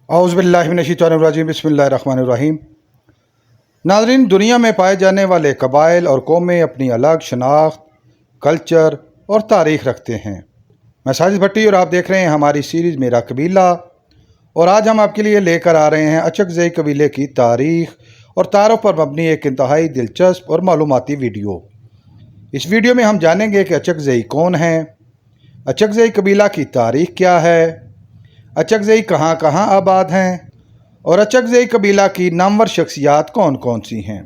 औज़ुबिल्लाहि मिनश्शैतानिर्रजीम बिस्मिल्लाहिर्रहमानिर्रहीम। नाज़रीन, दुनिया में पाए जाने वाले कबाइल और कौमें अपनी अलग शनाख्त, कल्चर और तारीख़ रखते हैं। मैं साजिद भट्टी और आप देख रहे हैं हमारी सीरीज़ मेरा कबीला। और आज हम आपके लिए लेकर आ रहे हैं अचकज़ई कबीले की तारीख़ और तारुफ पर मबनी एक इंतहाई दिलचस्प और मालूमाती वीडियो। इस वीडियो में हम जानेंगे कि अचकज़ई कौन हैं, अचकज़ई कबीला की तारीख़ क्या है, अचकज़ई कहाँ कहाँ आबाद हैं और अचकज़ई कबीला की नामवर शख्सियात कौन कौन सी हैं।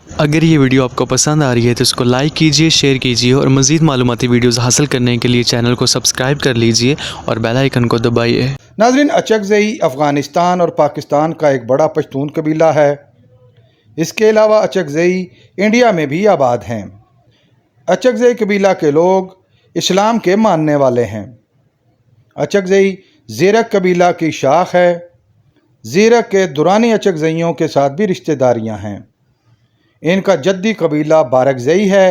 अगर ये वीडियो आपको पसंद आ रही है तो इसको लाइक कीजिए, शेयर कीजिए और मज़ीद मालूमाती वीडियोस हासिल करने के लिए चैनल को सब्सक्राइब कर लीजिए और बेल आइकन को दबाइए। नाज़रीन, अचकज़ई अफ़गानिस्तान और पाकिस्तान का एक बड़ा पश्तून कबीला है। इसके अलावा अचकज़ई इंडिया में भी आबाद हैं। अचकज़ई कबीला के लोग इस्लाम के मानने वाले हैं। अचकज़ई ज़ीरक कबीला की शाख है। ज़ीरक के दुरानी अचकज़इयों के साथ भी रिश्तेदारियां हैं। इनका जद्दी कबीला बारकज़ई है।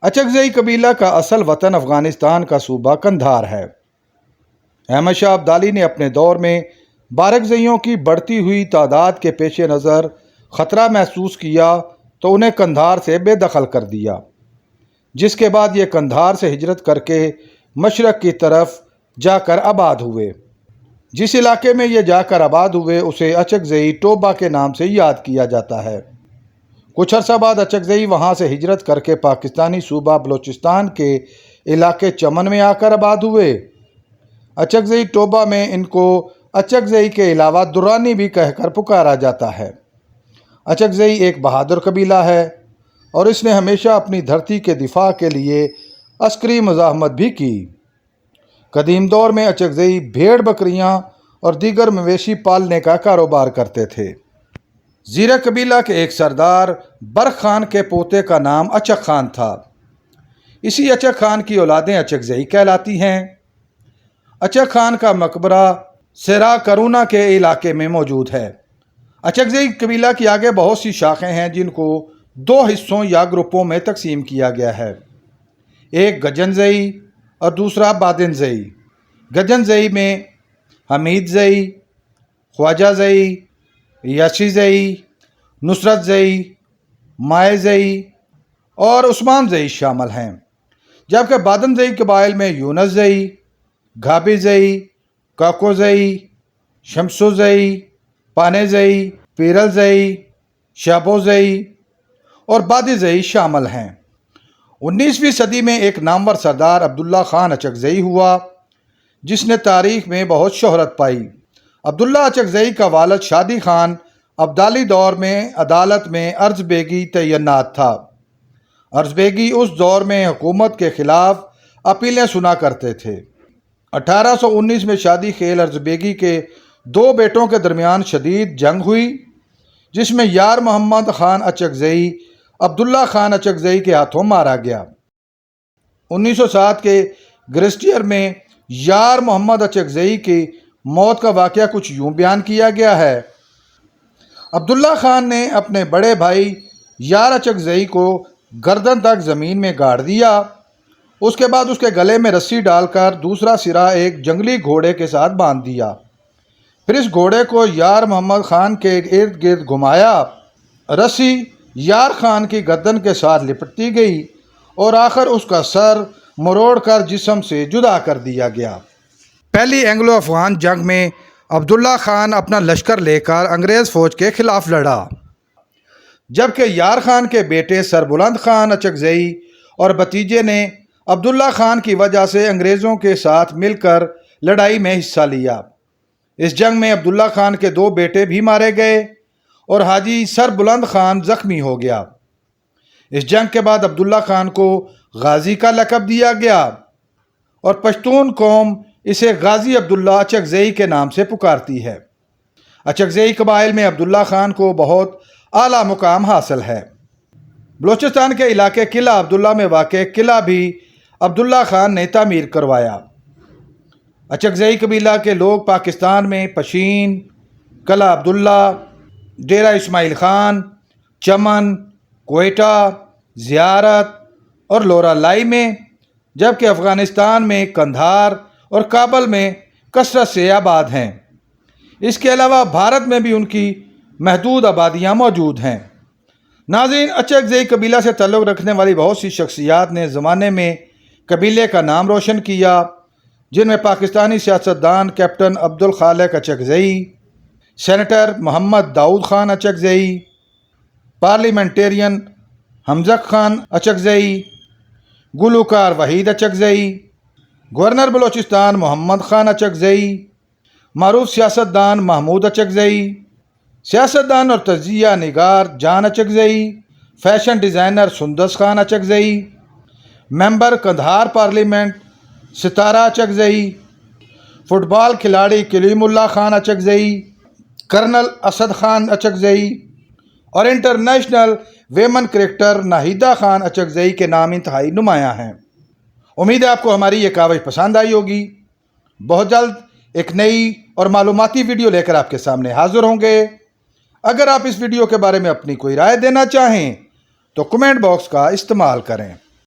अचकज़ई कबीला का असल वतन अफ़गानिस्तान का सूबा कंधार है। अहमद शाह अब्दाली ने अपने दौर में बारकज़इयों की बढ़ती हुई तादाद के पेश नज़र ख़तरा महसूस किया तो उन्हें कंधार से बेदखल कर दिया, जिसके बाद ये कंधार से हिजरत करके मशरक़ की तरफ जाकर आबाद हुए। जिस इलाके में ये जाकर आबाद हुए उसे अचकज़ई टोबा के नाम से याद किया जाता है। कुछ अर्सा बाद अचकज़ई वहाँ से हिजरत करके पाकिस्तानी सूबा बलोचिस्तान के इलाके चमन में आकर आबाद हुए। अचकज़ई टोबा में इनको अचकज़ई के अलावा दुरानी भी कहकर पुकारा जाता है। अचकज़ई एक बहादुर कबीला है और इसने हमेशा अपनी धरती के दिफा के लिए अस्करी मज़ाहमत भी की। कदीम दौर में अचकज़ई भेड़ बकरियां और दीगर मवेशी पालने का कारोबार करते थे। ज़ीरक कबीला के एक सरदार बरख खान के पोते का नाम अचक खान था। इसी अचक खान की औलादें अचकज़ई कहलाती हैं। अचक खान का मकबरा सेरा करूना के इलाके में मौजूद है। अचकज़ई कबीला की आगे बहुत सी शाखें हैं जिनको दो हिस्सों या ग्रुपों में तकसीम किया गया है। एक गजनज़ई और दूसरा बादिनज़ई। गजनज़ई में हमीदज़ई, ख्वाजाज़ई, यशीज़ई, नुसरतज़ई, माएज़ई और उस्मानज़ई शामिल हैं, जबकि बादिनज़ई कबाइल में यूनसज़ई, घाबीज़ई, काकोज़ई, शमसोज़ई, पानेज़ई, पीरलज़ई, शाबोज़ई और बादिज़ई शामिल हैं। 19वीं सदी में एक नामवर सरदार अब्दुल्ला खान अचकज़ई हुआ जिसने तारीख़ में बहुत शोहरत पाई। अब्दुल्ला अचकज़ई का वालिद शादी खान अब्दाली दौर में अदालत में अर्ज़ बेगी तैनात था। अर्ज़ बेगी उस दौर में हुकूमत के ख़िलाफ़ अपीलें सुना करते थे। 1819 में शादी खेल अर्ज़ बेगी के दो बेटों के दरमियान शदीद जंग हुई, जिसमें यार मोहम्मद खान अचकज़ई अब्दुल्ला खान अचकज़ई के हाथों मारा गया। 1907 के ग्रेस्टियर में यार मोहम्मद अचकज़ई की मौत का वाक़या कुछ यूँ बयान किया गया है। अब्दुल्ला खान ने अपने बड़े भाई यार अचकज़ई को गर्दन तक ज़मीन में गाड़ दिया। उसके बाद उसके गले में रस्सी डालकर दूसरा सिरा एक जंगली घोड़े के साथ बांध दिया। फिर इस घोड़े को यार मोहम्मद खान के इर्द गिर्द घुमाया। रस्सी यार खान की गर्दन के साथ लिपटती गई और आखिर उसका सर मरोड़कर जिस्म से जुदा कर दिया गया। पहली एंग्लो अफ़गान जंग में अब्दुल्ला खान अपना लश्कर लेकर अंग्रेज़ फ़ौज के ख़िलाफ़ लड़ा, जबकि यार खान के बेटे सरबुलंद खान अचकज़ई और भतीजे ने अब्दुल्ला खान की वजह से अंग्रेज़ों के साथ मिलकर लड़ाई में हिस्सा लिया। इस जंग में अब्दुल्ला खान के दो बेटे भी मारे गए और हाजी सरबुलंद खान ज़ख्मी हो गया। इस जंग के बाद अब्दुल्ला खान को गाज़ी का लक़ब दिया गया और पश्तून कौम इसे गाज़ी अब्दुल्ला अचकज़ई के नाम से पुकारती है। अचकज़ई कबाइल में अब्दुल्ला खान को बहुत आला मुकाम हासिल है। बलोचिस्तान के इलाके किला अब्दुल्ला में वाक़ किला भी अब्दुल्ला खान ने तामीर करवाया। अचकज़ई कबीला के लोग पाकिस्तान में पशीन, कला अब्दुल्ला, डेरा इस्माइल खान, चमन, कोयटा, ज़ियारत और लोरालाई में, जबकि अफ़गानिस्तान में कंधार और काबल में कसरत से आबाद हैं। اس کے علاوہ بھارت میں بھی ان کی محدود آبادیاں موجود ہیں۔ ناظرین، اچکزئی قبیلہ سے تعلق رکھنے والی بہت سی شخصیات نے زمانے میں قبیلے کا نام روشن کیا، جن میں پاکستانی سیاستدان کیپٹن عبدالخالق اچکزئی، سینیٹر محمد داؤد خان اچکزئی، پارلیمنٹرین حمزق خان اچکزئی، گلوکار وحید اچکزئی، گورنر بلوچستان محمد خان اچکزئی، معروف سیاستدان محمود اچکزئی، سیاستدان اور تجزیہ نگار جان اچکزئی، فیشن ڈیزائنر سندس خان اچکزئی، ممبر قندھار پارلیمنٹ ستارہ اچکزئی، فٹ بال کھلاڑی کلیم اللہ خان اچکزئی، کرنل اسد خان اچکزئی اور international women cricketer Nahida Khan Achakzai کے نام انتہائی نمایاں ہیں۔ امید ہے آپ کو ہماری یہ کاوش پسند آئی ہوگی۔ بہت جلد ایک نئی اور معلوماتی ویڈیو لے کر آپ کے سامنے حاضر ہوں گے۔ اگر آپ اس ویڈیو کے بارے میں اپنی کوئی رائے دینا چاہیں تو کمنٹ باکس کا استعمال کریں۔